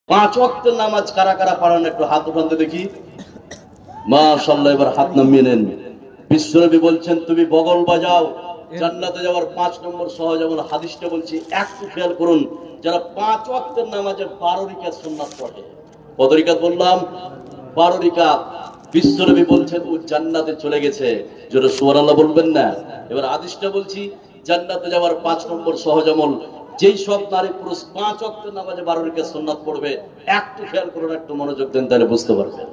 পাঁচ ওয়াক্তের নামাজ কারা কারা পড়েন একটু হাত উঠান তো দেখি। মাশাআল্লাহ, এবার হাত নামিয়ে নেন। বিশ্বনবী বলছেন তুমি বগল বাজাও, জান্নাতে যাওয়ার 5 নম্বর সহজ আমল। হাদিসটা বলছি, একটু খেয়াল করুন। যারা 5 ওয়াক্তের নামাজে 12 রাকাত সুন্নাত পড়ে, কত রাকাত বললাম? 12 রাকাত। বিশ্বনবী বলছেন ও জান্নাতে চলে গেছে। জোরে সুবহানাল্লাহ বলবেন না? এবার হাদিসটা বলছি, জান্নাতে যাওয়ার 5 নম্বর সহজ আমল, যেই সব নারী পুরুষ 5 ওয়াক্তের নামাজে 12 রাকাত সুন্নাত পড়বে, একটু খেয়াল করুন, একটু মনোযোগ দেন, তাহলে বুঝতে পারবেন।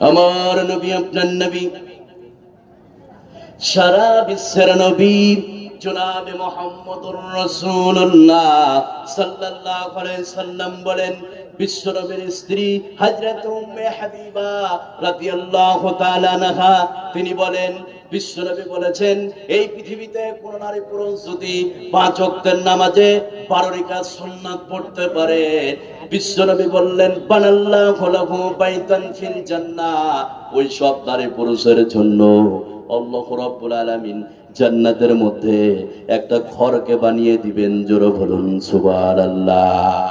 আমার নবী, আপনার নবী, সারা বিশ্বের নবী জনাবে মুহাম্মদুর রাসূলুল্লাহ সাল্লাল্লাহু আলাইহি সাল্লাম বলেন, বিশ্ব নবীর স্ত্রী হযরত উম্মে হাবিবা রাদিয়াল্লাহু তাআলা আনহা, তিনি বলেন, বিশ্ব নবী বলেছেন, এই পৃথিবীতে কোন নারী পুরুষ যদি 5 ওয়াক্তের নামাজে 12 রাকাত সুন্নাত পড়তে পারে, বিশ্ব নবী বললেন, বানাল্লাহু লাহু বাইতান ফিল জান্নাহ, ওই সব নারী পুরুষের জন্য আল্লাহ রাব্বুল আলামিন জান্নাতের মধ্যে একটা ঘরকে বানিয়ে দিবেন। জোরে বলুন সুবহানাল্লাহ।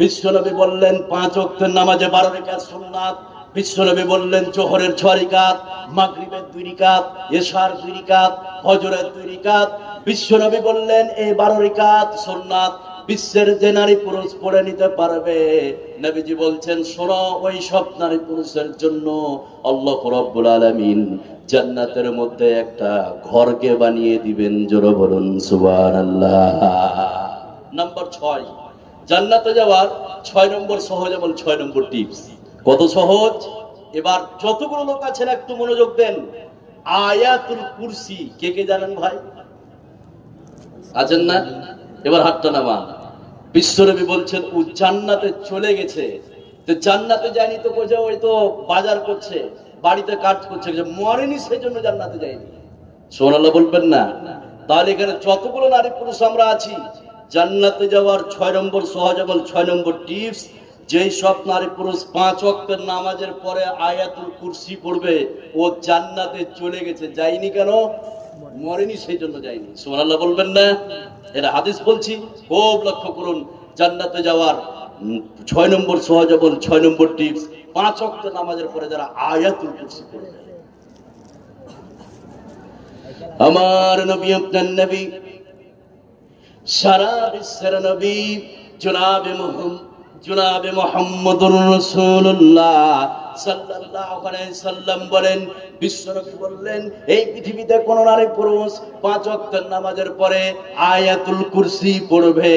বিশ্বনবী বললেন 5 ওয়াক্তের নামাজে 12 রাকাত সুন্নাত। বিশ্বনবী বললেন জোহরের 6 রাকাত, মাগরিবের 2 রাকাত, এশার 2 রাকাত, ফজরের 2 রাকাত। বিশ্বনবী বললেন এই 12 রাকাত সুন্নাত বিশ্বের যে নারী পুরুষ পড়ে নিতে পারবে, নবীজি বলছেন শোনো, ওই সব নারী পুরুষের জন্য আল্লাহ রাব্বুল আলামিন জান্নাতের মধ্যে একটা ঘরকে বানিয়ে দিবেন। জোরে বলুন সুবহানাল্লাহ। নাম্বার 6, জান্নাতে যাওয়ার 6 নম্বর সহজ আমল, 6 নম্বর টিপস। কত সহজ! এবার যতগুলো লোক আছেন একটু মনোযোগ দেন। আয়াতুল কুরসি কে কে জানেন ভাই? আছেন না? এবার হাতটা নামান। বিশ্বনবী বলছেন ও জান্নাতে চলে গেছে। তো জান্নাতে যায়নি তো কোথাও, ওই তো বাজার করছে, বাড়িতে কাজ করছে, মরেনি সেজন্য জান্নাতে যায়নি। সুবহানাল্লাহ বলবেন না? তাহলে এখানে যতগুলো নারী পুরুষ আমরা আছি, জান্নাতে যাওয়ার 6 নম্বর সহজ আমল, 6 নম্বর টিপস, যেই সব নারী পুরুষ 5 ওয়াক্তের নামাজের পরে আয়াতুল কুরসি পড়বে, ও জান্নাতে চলে গেছে। যায়নি কেন? মরেনি সেই জন্য যায়নি। সুবহানাল্লাহ বলবেন না? এটা হাদিস বলছি, খুব লক্ষ্য করুন। জান্নাতে যাওয়ার 6 নম্বর সহজ আমল, 6 নম্বর টিপস, 5 ওয়াক্তের নামাজের পরে যারা আয়াতুল কুরসি পড়বে। আমার নবী, আপনার নবী, সারা বিশ্বের নবী জনাবে মুহাম্মদুর রাসূলুল্লাহ সাল্লাল্লাহু আলাইহি সাল্লাম বলেন, বিশ্বনবী বললেন, এই পৃথিবীতে কোন নারী পুরুষ 5 ওয়াক্তের নামাজের পরে আয়াতুল কুরসি পড়বে,